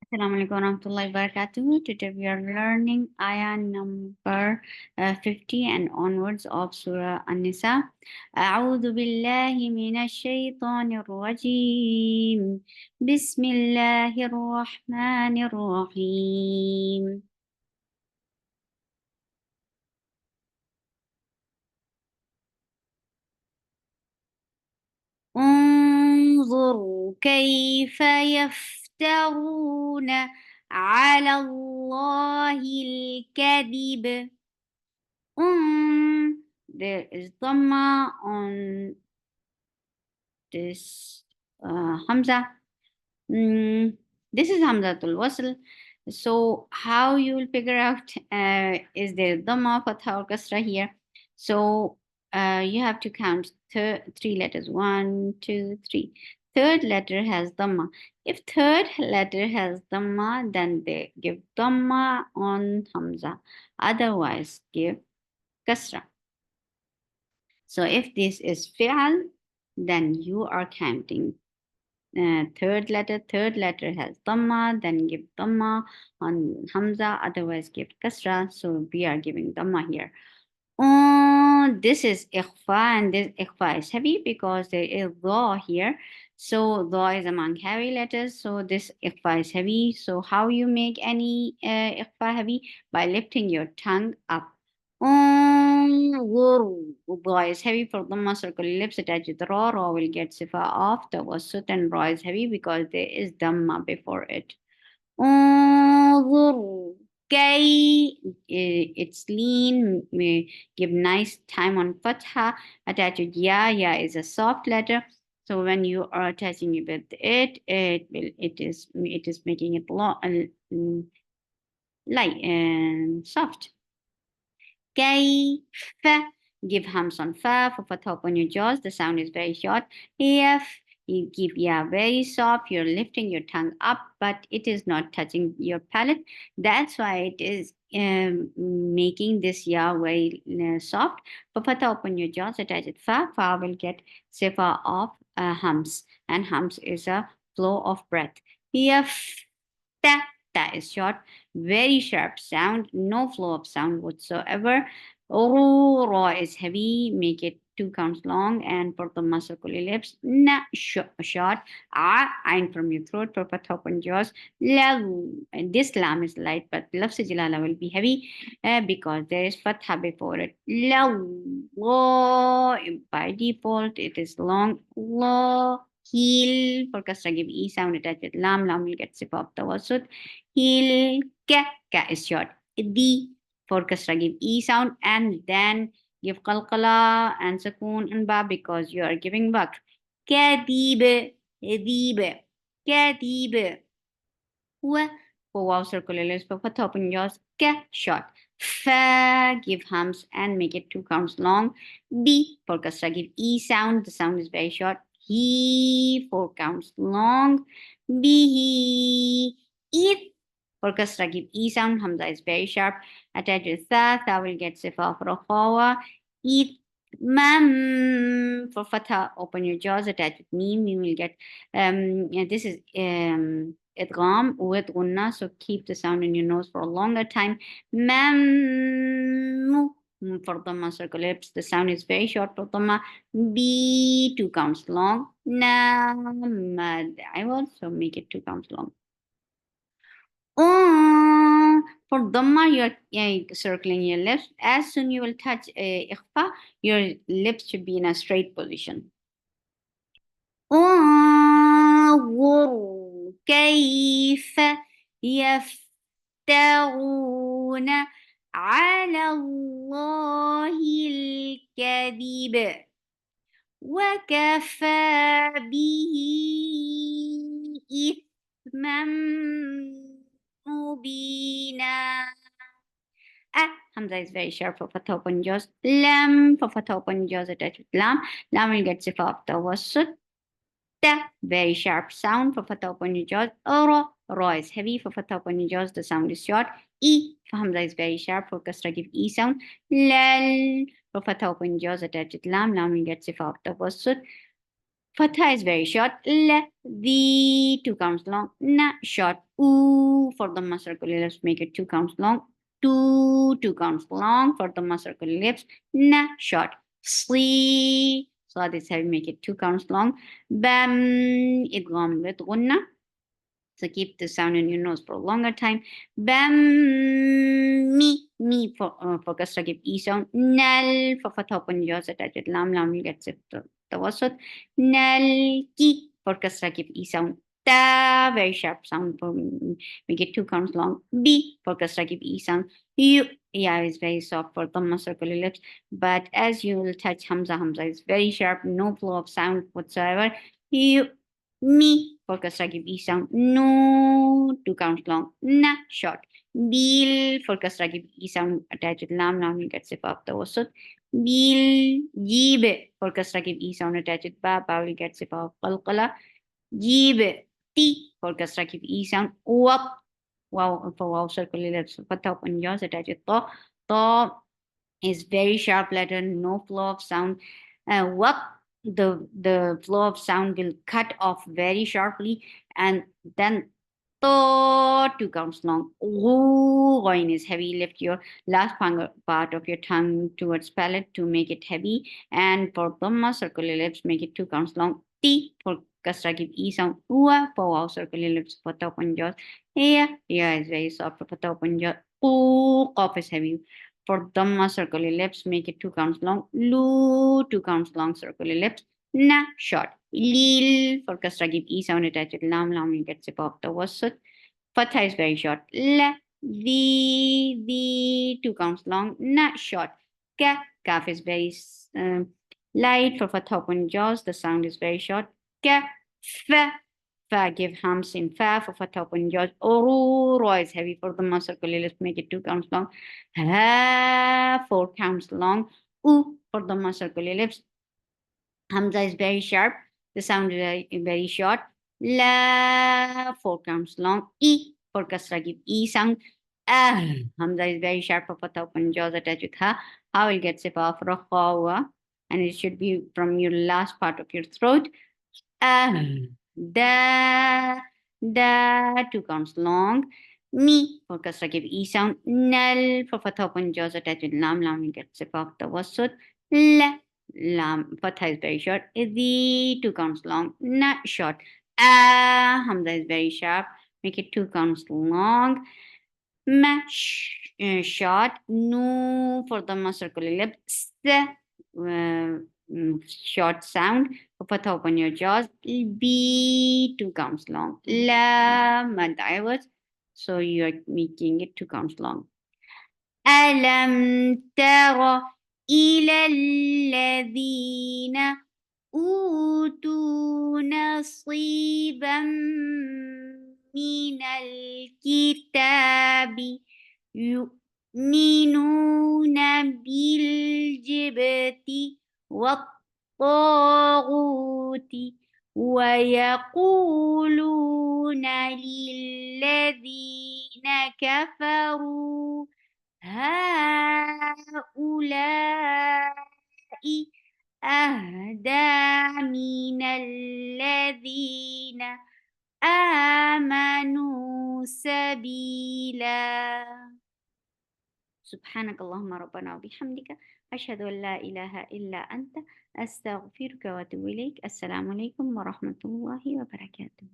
Assalamu alaikum warahmatullahi wabarakatuh. Today we are learning ayah number 50 and onwards of Surah An-Nisa. أعوذ بالله من الشيطان الرجيم. بسم الله الرحمن الرحيم. انظر كيف يفترون على الله الكذب. There is dhamma on this Hamza. This is Hamzatul Wasl. So how you will figure out is there dhamma, fatha or kasra here? So you have to count three letters. One, two, three. Third letter has dhamma. If third letter has dhamma, then they give dhamma on Hamza. Otherwise, give kasra. So if this is fi'al, then you are counting third letter has dhamma, then give dhamma on hamza, otherwise give kasra. So we are giving dhamma here. This is ikhfa, and this ikhfa is heavy because there is dha here. So dha is among heavy letters. So this ikhfa is heavy. So how you make any ikhfa heavy? By lifting your tongue up. Dha is heavy for dhamma, circle lips attached with ra. Ra will get sifa off. Tawassut and ra is heavy because there is dhamma before it. انظر كي it's lean. We give nice time on fatha. Attached with ya. Ya is a soft letter. So when you are attaching it with it is making it light and soft. كيف. Give hams on fa for fatha upon your jaws. The sound is very short. If you give ya very soft, you're lifting your tongue up, but it is not touching your palate. That's why it is making this ya very soft. For fatha upon your jaws, attach it fa. Fa will get sifa of hums, and hums is a flow of breath. If ta is short, very sharp sound, no flow of sound whatsoever. Ra is heavy, make it two counts long, and for the muscle lips, na short, ain from your throat, for patha open jaws, la. And this lam is light, but lafz jalala will be heavy because there is fatha before it. La, la, by default, it is long. La, heel, for kasra give e sound attached with lam, lam will get sip of tawassut. Heel, ka is short. The for kasra give e sound, and then give qalqala and sukoon and ba because you are giving bakr. Kadib, dib, kadib. Wa for wow circular lips for fatha open jaws. Ka short. Fa give hums and make it two counts long. B for kasra give e sound. The sound is very short. He four counts long. Bihi. If for kasra give e sound. Hamza is very sharp. Attached with tha. Tha will get sifa for khawa. If mam for fatha open your jaws. Attached with meme. You will get this is idgham with gunna, so keep the sound in your nose for a longer time. Mam for dhamma circle lips, the sound is very short for dhamma. B two counts long. Namad I will also make it two counts long. For dhamma, you're circling your lips. As soon you will touch ikhfa, your lips should be in a straight position. انظر كيف يفترون على الله الكذب وكفى به إثما مبينا. Hamza is very sharp for fatha open jaws. Lam for fatha open jaws attached with lam. Lam will get sifa of tawassut. Ta, very sharp sound for fatha upon your jaws. Ra, ra is heavy for fatha upon your jaws. The sound is short. E for hamza is very sharp for kasra give e sound. Lal for fatha upon your jaws attached with lam. Lam will get sifa of tawassut. Fatha is very short. L, the, 2 counts long. Na, short. Oo, for the circular lips, make it 2 counts long. 2 counts long for the circular lips. Na, short. Sli, so this how we make it 2 counts long. Bam, idgham with gunna. So keep the sound in your nose for a longer time. Bam, me for kasra give e sound. Nal for fatha open jaws attach with lam you get it tawassut. Nal ki for kasra give e sound. Ta very sharp sound for we get 2 counts long. B for kasra give e sound. You yeah is very soft for dhamma circular lips, but as you will touch hamza is very sharp, no flow of sound whatsoever. You me for kasra give e sound. No 2 counts long. Na short. Bil for kasra give e sound attached with lam you get sip of the wasut. Bil jib for kasra give e sound attached with ba will get sip of qalqala. Jib ti for kasra give e sound. Wap wow for wow circular lips fatha open jaws attached with to is very sharp letter, no flow of sound. What the flow of sound will cut off very sharply, and then to 2 counts long. Going is heavy. Lift your last part of your tongue towards palate to make it heavy. And for Dhamma, circular lips, make it 2 counts long. T for Kasra, give E sound. Ua for wow, circular lips, for top and jaws. Yeah, is very soft for top and jaws. Cough is heavy. For Dhamma, circular lips, make it 2 counts long. Lu, 2 counts long, circular lips. Na, short. Lil, for Kasra, give E sound attached. Lam, you get sip of the wasut. Fatha is very short. La, the, 2 counts long. Na, short. Ka, kaf is very light. For Fatha open jaws, the sound is very short. Ka, fa, give hums in fa. For Fatha open jaws. Oru, ro is heavy. For the circular, let's make it 2 counts long. Ha, 4 counts long. U, for the circular lips. Hamza is very sharp. The sound is very short. La, 4 counts long. E for kasra, give E sound. Ah, Hamza is very sharp. For fatha open jaws attached with ha. Ha will get sifa for khawa, and it should be from your last part of your throat. Ah, da, 2 counts long. Me for kasra, give E sound. Nal for fatha open jaws attached with lam will get sifa of the wasut. La, lam, fatha is very short. The 2 counts long, not short. Hamza is very sharp. Make it 2 counts long. Ma, short. No for the circular lip. Short sound. For fatha open your jaws. B 2 counts long. La, mad was. So you are making it 2 counts long. ألم تر إلى الذين أوتوا نصيبا من الكتاب يؤمنون بالجبت والطاغوت ويقولون للذين كفروا هؤلاء أهدى من الذين آمنوا سبيلا. سبحانك اللهم ربنا وبحمدك أشهد أن لا إله إلا أنت أستغفرك وأتوب إليك. السلام عليكم ورحمة الله وبركاته.